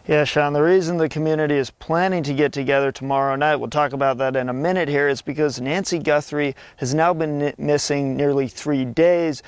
Yeah, Sean, the reason the community is planning to get together tomorrow night, we'll talk about that in a minute here, is because Nancy Guthrie has now been missing nearly 3 days.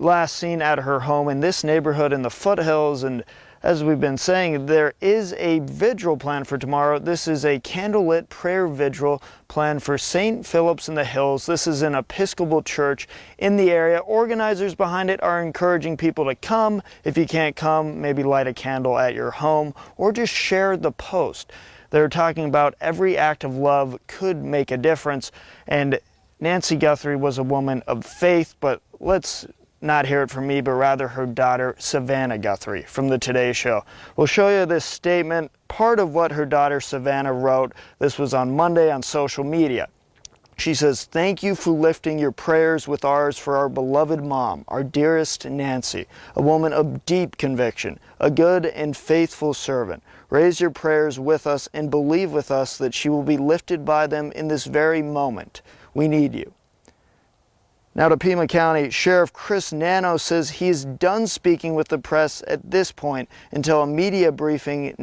Last seen at her home in this neighborhood in the foothills, and as we've been saying, there is a vigil planned for tomorrow. This is a candlelit prayer vigil planned for St. Philip's in the Hills. This is an Episcopal church in the area. Organizers behind it are encouraging people to come. If you can't come, maybe light a candle at your home or just share the post. They're talking about every act of love could make a difference, and Nancy Guthrie was a woman of faith, but let's not hear it from me, but rather her daughter, Savannah Guthrie, from the Today Show. We'll show you this statement, part of what her daughter, Savannah, wrote. This was on Monday on social media. She says, "Thank you for lifting your prayers with ours for our beloved mom, our dearest Nancy, a woman of deep conviction, a good and faithful servant. Raise your prayers with us and believe with us that she will be lifted by them in this very moment. We need you." Now to Pima County, Sheriff Chris Nano says he is done speaking with the press at this point until a media briefing,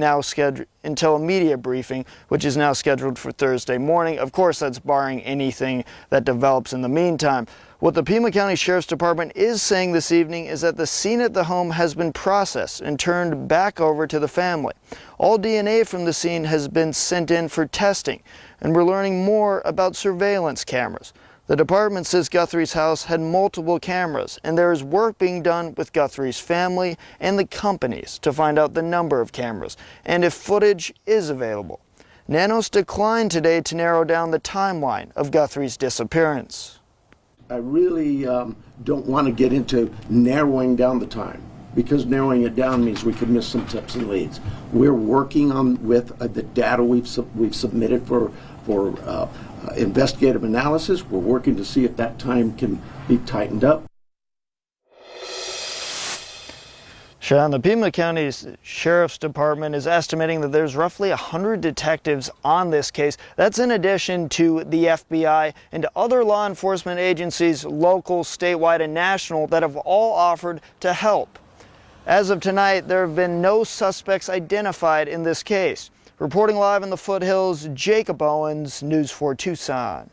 which is now scheduled for Thursday morning. Of course, that's barring anything that develops in the meantime. What the Pima County Sheriff's Department is saying this evening is that the scene at the home has been processed and turned back over to the family. All DNA from the scene has been sent in for testing, and we're learning more about surveillance cameras. The department says Guthrie's house had multiple cameras, and there is work being done with Guthrie's family and the companies to find out the number of cameras and if footage is available. Nanos declined today to narrow down the timeline of Guthrie's disappearance. I really don't want to get into narrowing down the time, because narrowing it down means we could miss some tips and leads. We're working on with the data we've submitted for investigative analysis. We're working to see if that time can be tightened up. Sean, the Pima County Sheriff's Department is estimating that there's roughly 100 detectives on this case. That's in addition to the FBI and other law enforcement agencies, local, statewide, and national, that have all offered to help. As of tonight, there have been no suspects identified in this case. Reporting live in the foothills, Jacob Owens, News 4 Tucson.